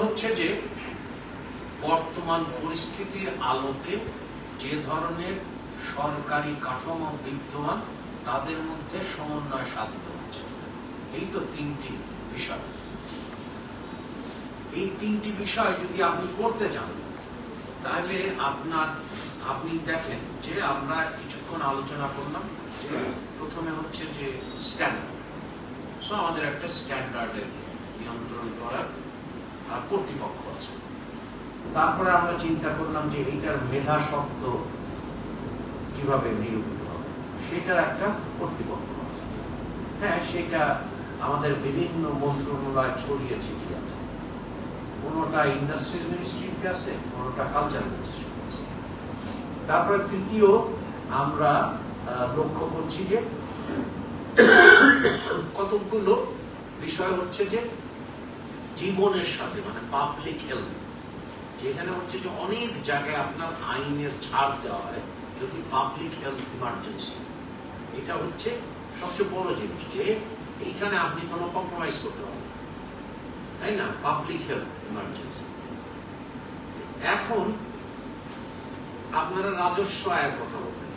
হচ্ছে যে বর্তমান পরিস্থিতির আলোকে যে ধরনের সরকারি কাঠামো বিদ্যমান তাদের মধ্যে সমন্বয় সাধিত হচ্ছে। এই তো তিনটি বিষয়। এই তিনটি বিষয় যদি আপনি করতে যান তাহলে আপনি দেখেন যে আমরা কিছুক্ষণ আলোচনা করলাম। প্রথমে হচ্ছে যে স্ট্যান্ডার্ড, আমাদের একটা স্ট্যান্ডার্ডের নিয়ন্ত্রণ করার কর্তৃপক্ষ আছে। তারপরে আমরা চিন্তা করলাম যে এইটার মেধা শব্দ কিভাবে নিরূপিত হবে, সেটার একটা কর্তৃপক্ষ আছে। হ্যাঁ, সেটা আমাদের বিভিন্ন মন্ত্রণালয় ছড়িয়ে ছিটিয়ে আছে। কোনোটা ইন্ডাস্ট্রিজ মিনিস্ট্রিতে আছে, কোনোটা কালচার মিনিস্ট্রিতে আছে। তারপরে তৃতীয় আমরা লক্ষ্য করছি যে কতগুলো বিষয় হচ্ছে যে জীবনের সাথে, মানে পাবলিক হেলথ, যেখানে হচ্ছে যে অনেক জায়গায় আপনার আইনের ছাড় দেওয়া হয় যদি পাবলিক হেলথ ইমার্জেন্সি। এটা হচ্ছে সবচেয়ে বড় জিনিস, যে এইখানে আপনি কোনো কম্প্রোমাইজ করতে পারবেন, তাই না? Public health emergency. এখন আপনারা রাজস্ব আয়ের কথা বলবেন।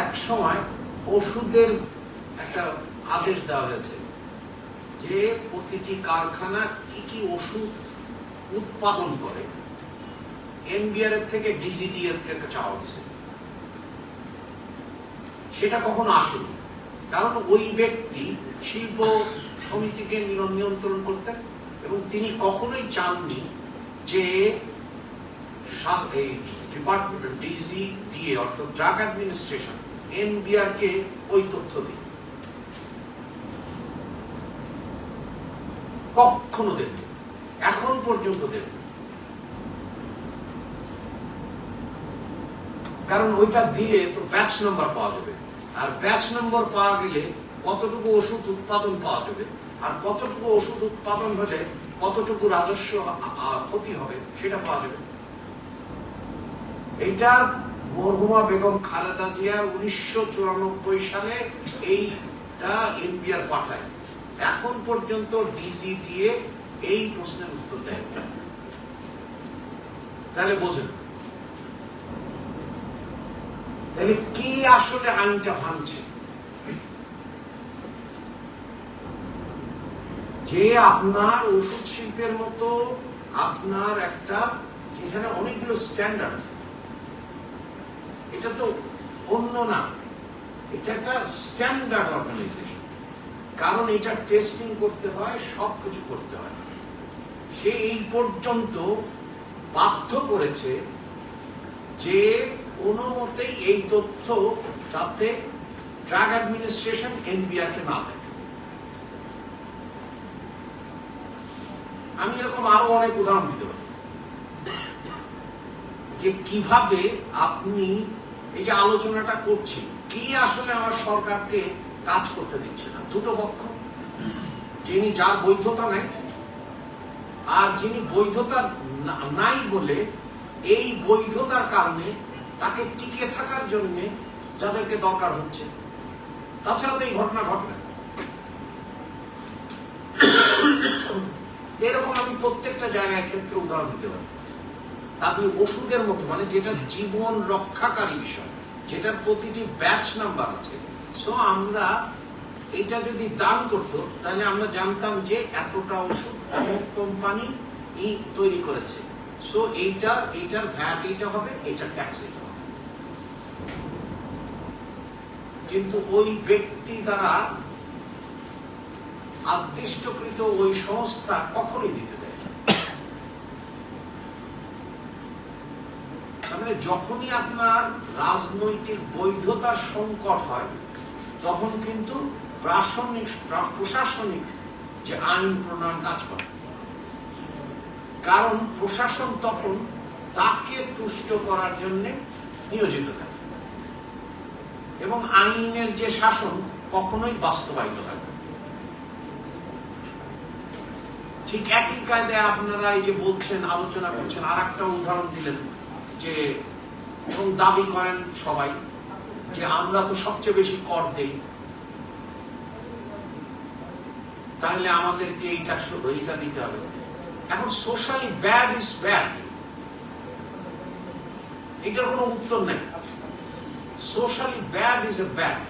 এক সময় ওষুধের একটা আদেশ দেওয়া হয়েছে যে প্রতিটি কারখানা কি কি ওষুধ উৎপাদন করে এনবিআর এর থেকে ডিসিডি এর থেকে চাওয়া হয়েছে। সেটা কখনো আসেনি, কারণ ওই ব্যক্তি শিল্প সমিতিকে নিয়ন্ত্রণ করতেন এবং তিনি কখনোই চাননি যে ডিপার্টমেন্ট ডিজিডিএ অর্থাৎ ড্রাগ অ্যাডমিনিস্ট্রেশন এনবিআর কে ওই তথ্য দিই, কখনো দেন, এখন পর্যন্ত দেন। কারণ ওইটা দিলে তো ব্যাচ নাম্বার পাওয়া যাবে, আর ব্যাচ নাম্বার পাওয়া গেলে কতটুকু ওষুধ উৎপাদন পাওয়া যাবে, আর কতটুকু ওষুধ উৎপাদন হলে কতটুকু রাজস্ব ক্ষতি হবে সেটা পাওয়া যাবে। এটা মরহুমা বেগম খালেদা জিয়া 1994 সালে এইটা এনবিআর পাঠায়। এখন পর্যন্ত ডিজিডিএ এই প্রশ্নের উত্তর দেয়। তাহলে বোঝেন, তাহলে কি আসলে আইনটা ভাঙছে? যে আপনার ওষুধ শিল্পের মতো আপনার একটা, যেখানে অনেকগুলো স্ট্যান্ডার্ড আছে, এটা তো অন্য না, এটা একটা স্ট্যান্ডার্ড অর্গানাইজেশন। কারণ এটা টেস্টিং করতে হয়, সবকিছু করতে হয়। সে এই পর্যন্ত বাধ্য করেছে যে কোনো মতেই এই তথ্য যাতে ড্রাগ অ্যাডমিনিস্ট্রেশন এনবিআর কে না দেয়। আমি এরকম আরো অনেক উদাহরণ দিতে পারি যে কিভাবে আপনি এই যে আলোচনাটা করছি, কি আসলে আমার সরকারকে কাজ করতে দিচ্ছে না। দুটো পক্ষ, যিনি যার বৈধতা নাই আর যিনি বৈধতা নাই বলে এই বৈধতার কারণে তাকে টিকে থাকার জন্য যাদেরকে দরকার হচ্ছে, তাছাড়া তো এই ঘটনা ঘটবে। এরকম আমি প্রত্যেকটা জায়গায় ক্ষেত্রে উদাহরণ দিতে পারি। আপনি ওষুধের মতো, মানে যেটা জীবন রক্ষাকারী বিষয়, যেটার প্রতিটি ব্যাচ নাম্বার আছে। সো আমরা এটা যদি দান করতো তাহলে আমরা জানতাম যে এতটা ওষুধ অমুক কোম্পানি তৈরি করেছে, সো এইটার ভ্যাট এইটা হবে, এইটার ট্যাক্স এটা হবে। কিন্তু ওই ব্যক্তি দ্বারা আদিষ্টকৃত ওই সংস্থা কখনই দিতে দেয়। মানে যখনই আপনার রাজনৈতিক বৈধতার সংকট হয় তখন কিন্তু প্রশাসনিক যে আইন প্রণয়ন কাজ করে। কারণ প্রশাসন তখন তাকে তুষ্ট করার জন্য নিয়োজিত থাকে এবং আইনের যে শাসন কখনোই বাস্তবায়িত থাকে। ঠিক একই কায়দায় আপনারা এই যে বলছেন, আলোচনা করছেন, আর একটা উদাহরণ দিলেন যে, এবং দাবি করেন সবাই যে আমরা তো সবচেয়ে বেশি কর দেই। তাহলে আমাদেরকে এইটা দিতে হবে। এখন সোশ্যালি ব্যাড ইজ ব্যাড, এটার কোনো উত্তর নেই। Socially bad is a bad,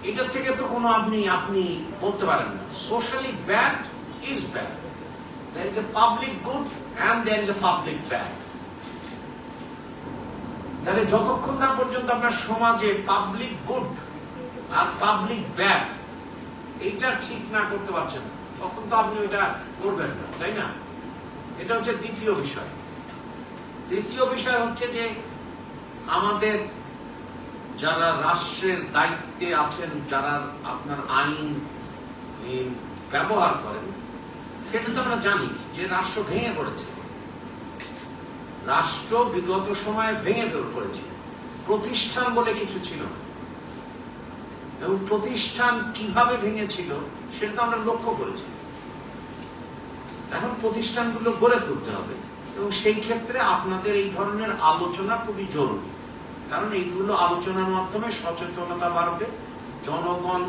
এটার থেকে তো কোনো আপনি বলতে পারেন না। Socially bad is bad, there is a public good and there is a public bad। তাহলে যতক্ষণ না পর্যন্ত আপনার সমাজে পাবলিক গুড আর পাবলিক ব্যাড এটা ঠিক না করতে পারছেন তখন তো আপনি এটা করবেন না, তাই না? এটা হচ্ছে দ্বিতীয় বিষয়। তৃতীয় বিষয় হচ্ছে যে আমাদের যারা রাষ্ট্রের দায়িত্বে আছেন, যারা আপনার আইন ব্যবহার করেন, সেটা তো আমরা জানি যে রাষ্ট্র ভেঙে পড়েছে। রাষ্ট্র বিগত সময়ে ভেঙে পড়েছে, প্রতিষ্ঠান বলে কিছু ছিল না, এবং প্রতিষ্ঠান কিভাবে ভেঙেছিল সেটা তো আমরা লক্ষ্য করেছি। এখন প্রতিষ্ঠানগুলো গড়ে তুলতে হবে, এবং সেই ক্ষেত্রে আপনাদের এই ধরনের আলোচনা খুবই জরুরি। কারণ এইগুলো আলোচনার মাধ্যমে সচেতনতা বাড়বে, জনগণ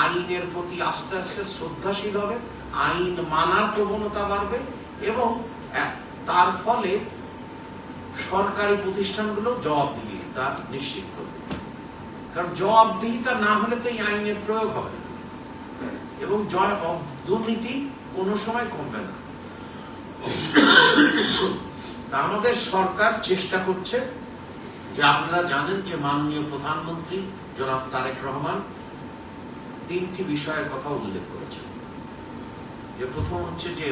আইনের প্রতি আস্তে আস্তে শ্রদ্ধাশীল হবে, আইন মানার প্রবণতা বাড়বে, এবং তার ফলে সরকারি প্রতিষ্ঠানগুলো জবাবদিহিতা নিশ্চিত করবে। কারণ জবাবদিহিতা না হলে তো এই আইনের প্রয়োগ হবে না, এবং দুর্নীতি কোনো সময় কমবে না। আমাদের সরকার চেষ্টা করছে, যে আপনারা জানেন যে মাননীয় প্রধানমন্ত্রী জনাব তারেক রহমান 3টি বিষয়ের কথা উল্লেখ করেছেন। যে প্রথম হচ্ছে যে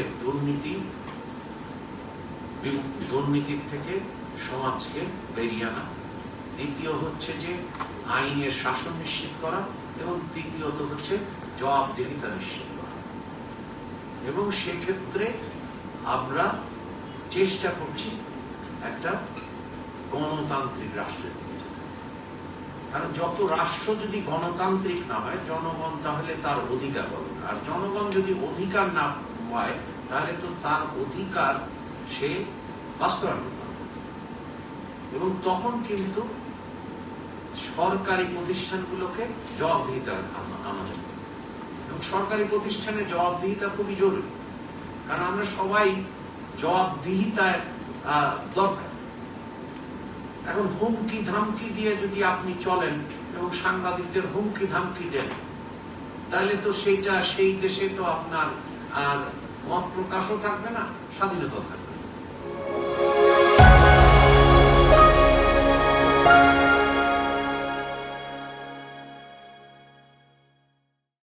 দুর্নীতির থেকে সমাজকে বেরিয়ে আনা, দ্বিতীয় হচ্ছে যে আইনের শাসন নিশ্চিত করা, এবং তৃতীয়ত হচ্ছে জবাবদিহিতা নিশ্চিত করা। এবং সেক্ষেত্রে আমরা চেষ্টা করছি একটা গণতান্ত্রিক রাষ্ট্রের দিকে। কারণ যত রাষ্ট্র যদি গণতান্ত্রিক না হয়, জনগণ তাহলে তার অধিকার পাবে না, আর জনগণ যদি অধিকার না পায় তাহলে তো তার অধিকার সে বাস্তবায়ন করতে হবে। এবং তখন কিন্তু সরকারি প্রতিষ্ঠানগুলোকে জবাবদিহিতা আনা যাবে, এবং সরকারি প্রতিষ্ঠানের জবাবদিহিতা খুবই জরুরি। কারণ আমরা সবাই জবাবদিহিতায় দরকার। এখন হুমকি ধামকি দিয়ে যদি আপনি চলেন এবং সাংবাদিকদের হুমকি ধামকি দেন, তাহলে তো সেই দেশে তো আপনার আর মত প্রকাশও থাকবে না, স্বাধীনতা থাকবে না।